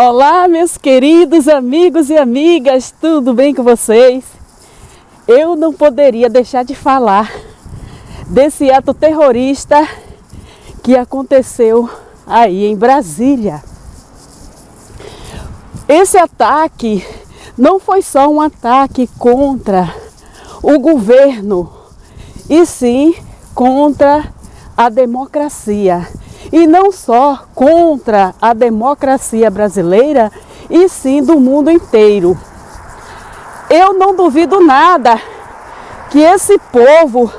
Olá, meus queridos amigos e amigas, tudo bem com vocês? Eu não poderia deixar de falar desse ato terrorista que aconteceu aí em Brasília. Esse ataque não foi só um ataque contra o governo, e sim contra a democracia. E não só contra a democracia brasileira, e sim do mundo inteiro. Eu não duvido nada que esse povo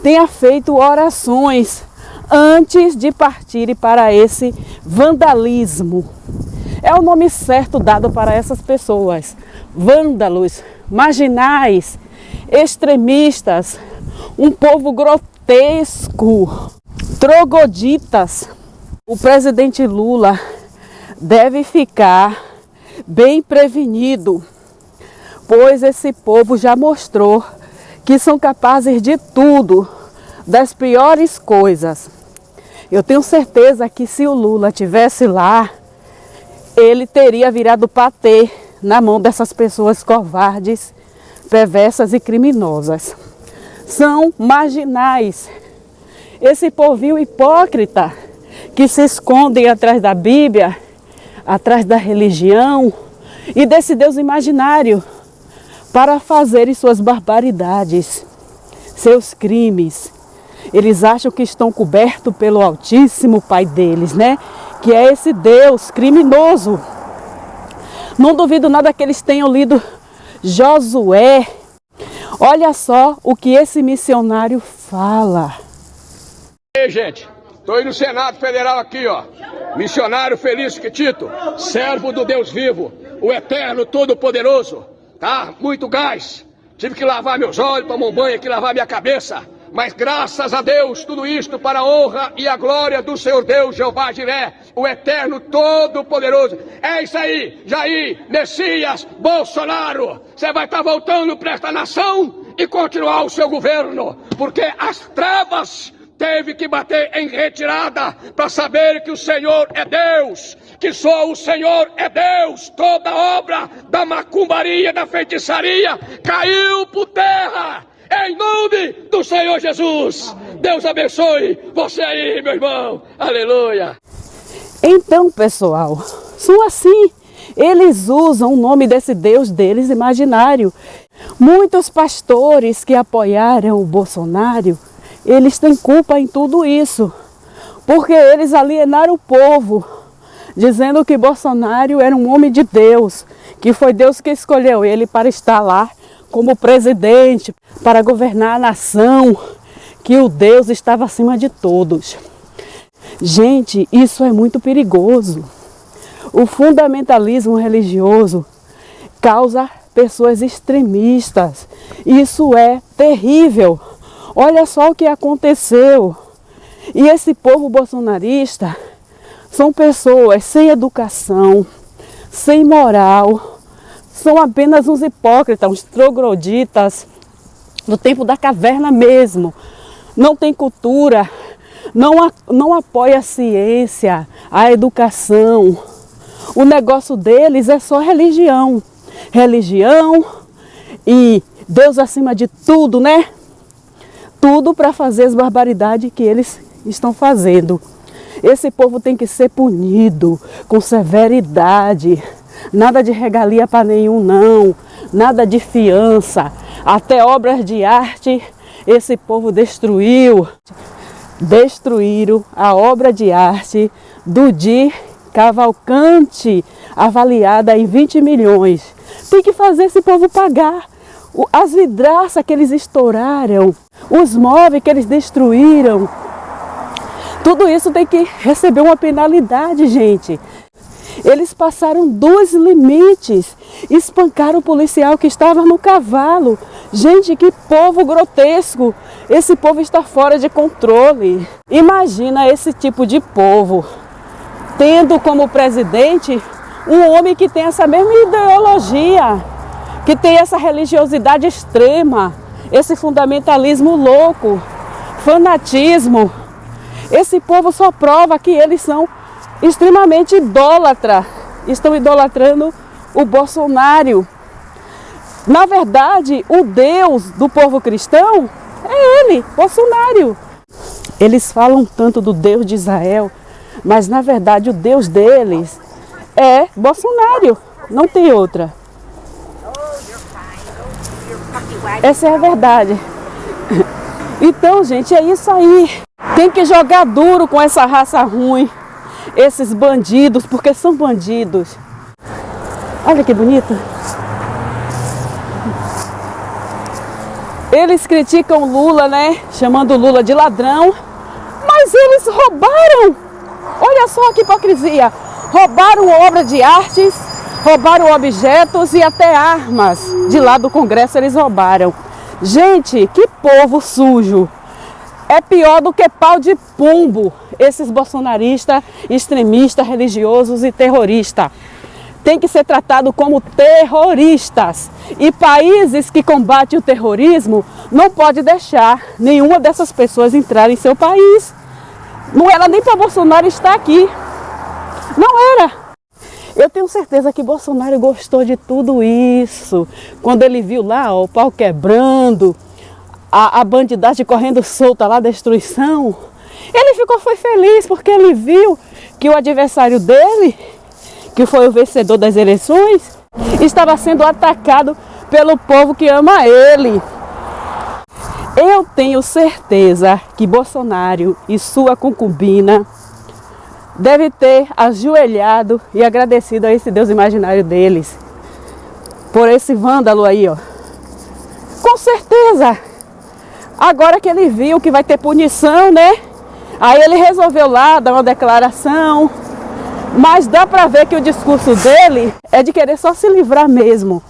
tenha feito orações antes de partirem para esse vandalismo. É o nome certo dado para essas pessoas: vândalos, marginais, extremistas, um povo grotesco, trogoditas. O presidente Lula deve ficar bem prevenido, pois esse povo já mostrou que são capazes de tudo, das piores coisas. Eu tenho certeza que se o Lula tivesse lá, ele teria virado patê na mão dessas pessoas covardes, perversas e criminosas. São marginais. Esse povinho hipócrita que se esconde atrás da Bíblia, atrás da religião e desse Deus imaginário para fazerem suas barbaridades, seus crimes. Eles acham que estão cobertos pelo Altíssimo Pai deles, né? Que é esse Deus criminoso. Não duvido nada que eles tenham lido Josué. Olha só o que esse missionário fala. Ei, gente, tô aí no Senado Federal aqui, ó. Missionário Felício Tito, servo do Deus vivo, o Eterno Todo-Poderoso. Tá? Muito gás. Tive que lavar meus olhos, tomar um banho aqui, lavar minha cabeça. Mas graças a Deus, tudo isto para a honra e a glória do Senhor Deus, Jeová Jiré, o Eterno Todo-Poderoso. É isso aí, Jair, Messias, Bolsonaro. Você vai estar voltando para esta nação e continuar o seu governo, porque as trevas teve que bater em retirada para saber que o Senhor é Deus, que só o Senhor é Deus. Toda obra da macumbaria, da feitiçaria caiu por terra. Em nome do Senhor Jesus. Deus abençoe você aí, meu irmão. Aleluia. Então, pessoal, são assim. Eles usam o nome desse Deus deles imaginário. Muitos pastores que apoiaram o Bolsonaro, eles têm culpa em tudo isso, porque eles alienaram o povo, dizendo que Bolsonaro era um homem de Deus, que foi Deus que escolheu ele para estar lá como presidente, para governar a nação, que o Deus estava acima de todos. Gente, isso é muito perigoso. O fundamentalismo religioso causa pessoas extremistas. Isso é terrível. Olha só o que aconteceu. E esse povo bolsonarista são pessoas sem educação, sem moral, são apenas uns hipócritas, uns trogloditas do tempo da caverna mesmo. Não tem cultura, não apoia a ciência, a educação. O negócio deles é só religião. Religião e Deus acima de tudo, né? Tudo para fazer as barbaridades que eles estão fazendo. Esse povo tem que ser punido com severidade. Nada de regalia para nenhum, não. Nada de fiança. Até obras de arte esse povo destruiu. Destruíram a obra de arte do Di Cavalcante, avaliada em 20 milhões. Tem que fazer esse povo pagar. As vidraças que eles estouraram, os móveis que eles destruíram, tudo isso tem que receber uma penalidade, gente. Eles passaram dos limites, espancaram o policial que estava no cavalo. Gente, que povo grotesco! Esse povo está fora de controle. Imagina esse tipo de povo tendo como presidente um homem que tem essa mesma ideologia, que tem essa religiosidade extrema, esse fundamentalismo louco, fanatismo. Esse povo só prova que eles são extremamente idólatras, estão idolatrando o Bolsonaro. Na verdade, o Deus do povo cristão é ele, Bolsonaro. Eles falam tanto do Deus de Israel, mas na verdade o Deus deles é Bolsonaro, não tem outra. Essa é a verdade. Então, gente, é isso aí. Tem que jogar duro com essa raça ruim, esses bandidos, porque são bandidos. Olha que bonito. Eles criticam Lula, né? Chamando Lula de ladrão. Mas eles roubaram. Olha só que hipocrisia. Roubaram obra de artes, roubaram objetos e até armas. De lá do Congresso eles roubaram. Gente, que povo sujo. É pior do que pau de pombo. Esses bolsonaristas, extremistas, religiosos e terroristas. Tem que ser tratado como terroristas. E países que combatem o terrorismo não pode deixar nenhuma dessas pessoas entrar em seu país. Não era nem para Bolsonaro estar aqui. Não era. Eu tenho certeza que Bolsonaro gostou de tudo isso. Quando ele viu lá ó, o pau quebrando, a bandidagem correndo solta lá, destruição. Ele foi feliz porque ele viu que o adversário dele, que foi o vencedor das eleições, estava sendo atacado pelo povo que ama ele. Eu tenho certeza que Bolsonaro e sua concubina deve ter ajoelhado e agradecido a esse Deus imaginário deles, por esse vândalo aí, ó. Com certeza. Agora que ele viu que vai ter punição, né? Aí ele resolveu lá dar uma declaração. Mas dá pra ver que o discurso dele é de querer só se livrar mesmo.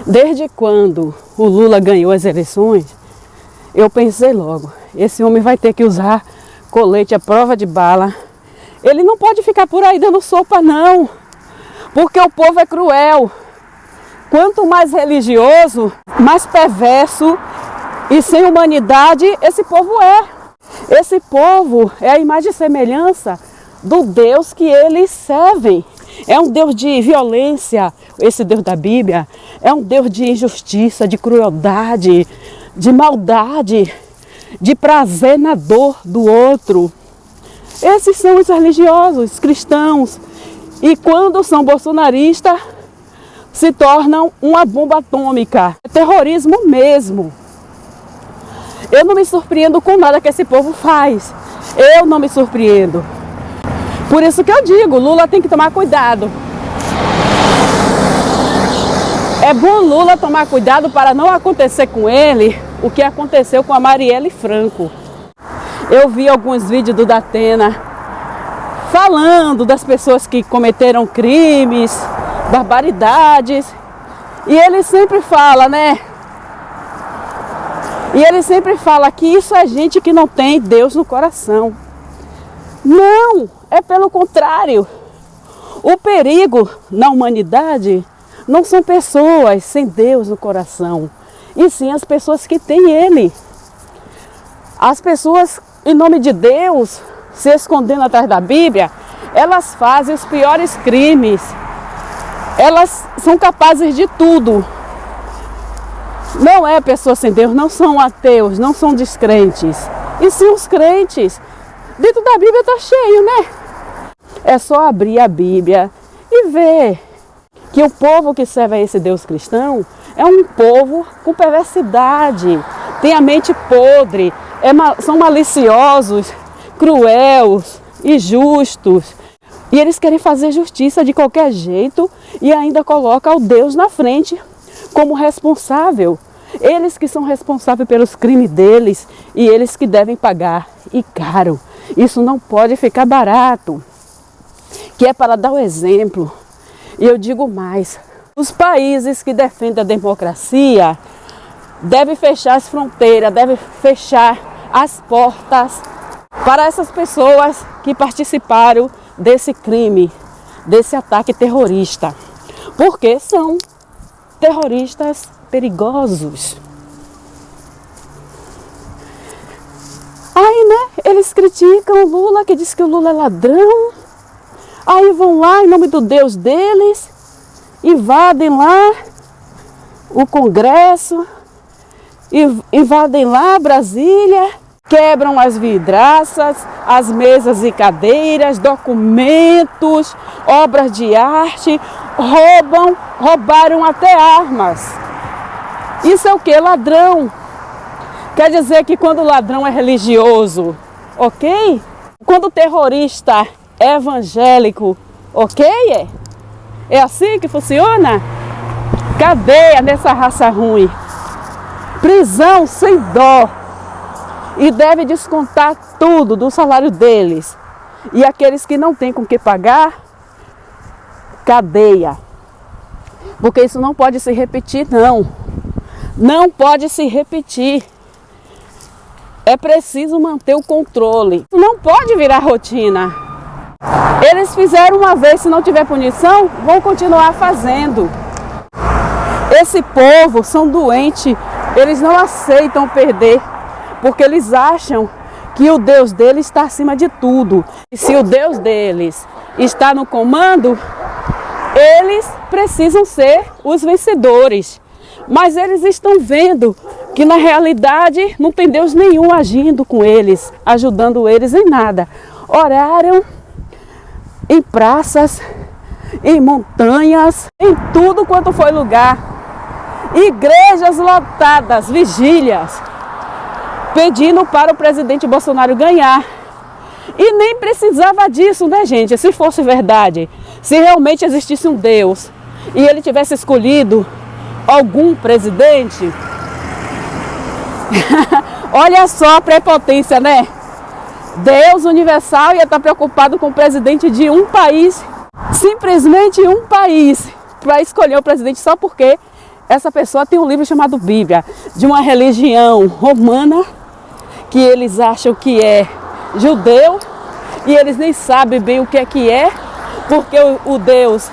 Desde quando o Lula ganhou as eleições, eu pensei logo, esse homem vai ter que usar colete à prova de bala. Ele não pode ficar por aí dando sopa não, porque o povo é cruel. Quanto mais religioso, mais perverso e sem humanidade esse povo é. Esse povo é a imagem e semelhança do Deus que eles servem. É um Deus de violência, esse Deus da Bíblia. É um Deus de injustiça, de crueldade, de maldade, de prazer na dor do outro. Esses são os religiosos, cristãos. E quando são bolsonaristas, se tornam uma bomba atômica. É terrorismo mesmo. Eu não me surpreendo com nada que esse povo faz. Eu não me surpreendo. Por isso que eu digo, Lula tem que tomar cuidado. É bom Lula tomar cuidado para não acontecer com ele o que aconteceu com a Marielle Franco. Eu vi alguns vídeos do Datena falando das pessoas que cometeram crimes, barbaridades. E ele sempre fala, né? E ele sempre fala que isso é gente que não tem Deus no coração. Não, é pelo contrário. O perigo na humanidade não são pessoas sem Deus no coração, e sim as pessoas que têm Ele. As pessoas, em nome de Deus, se escondendo atrás da Bíblia, elas fazem os piores crimes. Elas são capazes de tudo. Não é pessoa sem Deus, não são ateus, não são descrentes. E sim os crentes. Dentro da Bíblia está cheio, né? É só abrir a Bíblia e ver que o povo que serve a esse Deus cristão é um povo com perversidade, tem a mente podre, são maliciosos, cruéis, injustos. E eles querem fazer justiça de qualquer jeito e ainda colocam o Deus na frente como responsável. Eles que são responsáveis pelos crimes deles e eles que devem pagar, e caro. Isso não pode ficar barato, que é para dar o exemplo. E eu digo mais, os países que defendem a democracia devem fechar as fronteiras, devem fechar as portas para essas pessoas que participaram desse crime, desse ataque terrorista, porque são terroristas perigosos. Aí, né, eles criticam o Lula, que diz que o Lula é ladrão. Aí vão lá em nome do Deus deles, invadem lá o Congresso, invadem lá Brasília, quebram as vidraças, as mesas e cadeiras, documentos, obras de arte, roubaram até armas. Isso é o que? Ladrão. Quer dizer que quando o ladrão é religioso, ok? Quando o terrorista é evangélico, ok? É assim que funciona? Cadeia nessa raça ruim. Prisão sem dó. E deve descontar tudo do salário deles. E aqueles que não têm com que pagar, cadeia. Porque isso não pode se repetir, não. Não pode se repetir. É preciso manter o controle. Não pode virar rotina. Eles fizeram uma vez, se não tiver punição, vão continuar fazendo. Esse povo são doentes. Eles não aceitam perder. Porque eles acham que o Deus deles está acima de tudo. E se o Deus deles está no comando, eles precisam ser os vencedores. Mas eles estão vendo que na realidade não tem Deus nenhum agindo com eles, ajudando eles em nada. Oraram em praças, em montanhas, em tudo quanto foi lugar. Igrejas lotadas, vigílias, pedindo para o presidente Bolsonaro ganhar. E nem precisava disso, né, gente? Se fosse verdade, se realmente existisse um Deus e ele tivesse escolhido algum presidente, olha só a prepotência, né? Deus universal ia estar preocupado com o presidente de um país, simplesmente um país, para escolher o presidente só porque essa pessoa tem um livro chamado Bíblia, de uma religião romana, que eles acham que é judeu, e eles nem sabem bem o que é, porque o Deus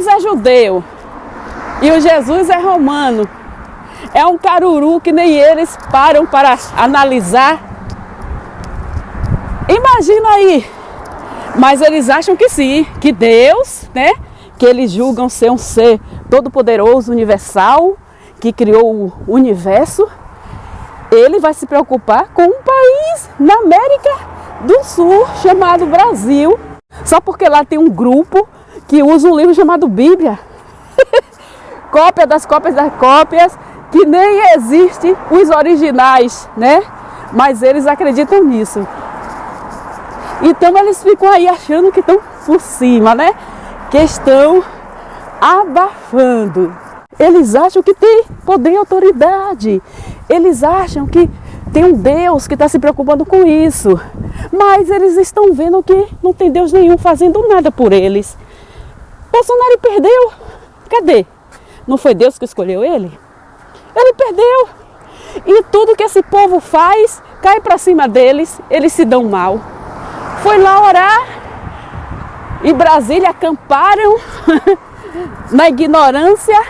é judeu, e o Jesus é romano. É um caruru que nem eles param para analisar. Imagina aí. Mas eles acham que sim, que Deus, né, que eles julgam ser um ser todo-poderoso, universal, que criou o universo, ele vai se preocupar com um país na América do Sul chamado Brasil, só porque lá tem um grupo que usa um livro chamado Bíblia. Cópia das cópias, que nem existem os originais, né? Mas eles acreditam nisso. Então eles ficam aí achando que estão por cima, né? Que estão abafando. Eles acham que tem poder e autoridade. Eles acham que tem um Deus que está se preocupando com isso. Mas eles estão vendo que não tem Deus nenhum fazendo nada por eles. Bolsonaro perdeu. Cadê? Não foi Deus que escolheu ele? Ele perdeu. E tudo que esse povo faz cai para cima deles. Eles se dão mal. Foi lá orar. Em Brasília acamparam na ignorância.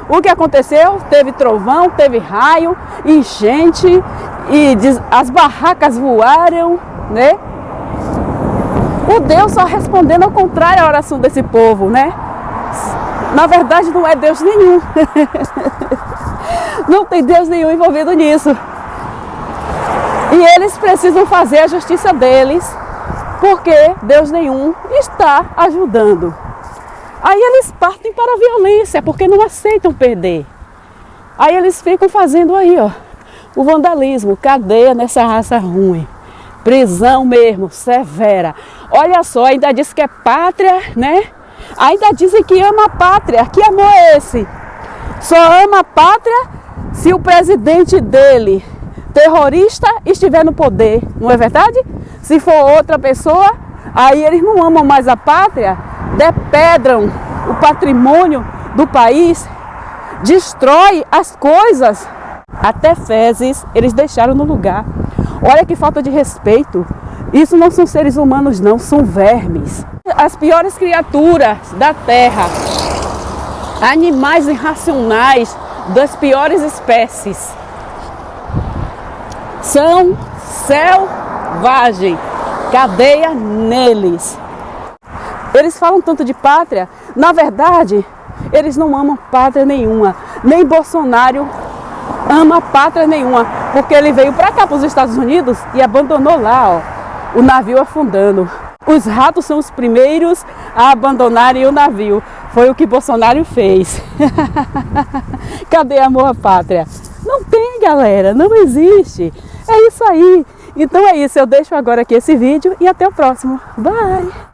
O que aconteceu? Teve trovão, teve raio, enchente, e as barracas voaram, né? O Deus só respondendo ao contrário à oração desse povo, né? Na verdade não é Deus nenhum. Não tem Deus nenhum envolvido nisso. E eles precisam fazer a justiça deles, porque Deus nenhum está ajudando. Aí eles partem para a violência, porque não aceitam perder. Aí eles ficam fazendo aí, ó, o vandalismo, cadeia nessa raça ruim. Prisão mesmo, severa. Olha só, ainda diz que é pátria, né? Ainda dizem que ama a pátria. Que amor é esse? Só ama a pátria se o presidente dele, terrorista, estiver no poder. Não é verdade? Se for outra pessoa, aí eles não amam mais a pátria, depredam o patrimônio do país, destrói as coisas. Até fezes eles deixaram no lugar. Olha que falta de respeito. Isso não são seres humanos não, são vermes. As piores criaturas da terra. Animais irracionais das piores espécies. São selvagens. Cadeia neles. Eles falam tanto de pátria, na verdade, eles não amam pátria nenhuma. Nem Bolsonaro ama pátria nenhuma, porque ele veio para cá, para os Estados Unidos, e abandonou lá, ó, o navio afundando. Os ratos são os primeiros a abandonarem o navio. Foi o que Bolsonaro fez. Cadê amor à pátria? Não tem, galera, não existe. É isso aí. Então é isso, eu deixo agora aqui esse vídeo e até o próximo. Bye!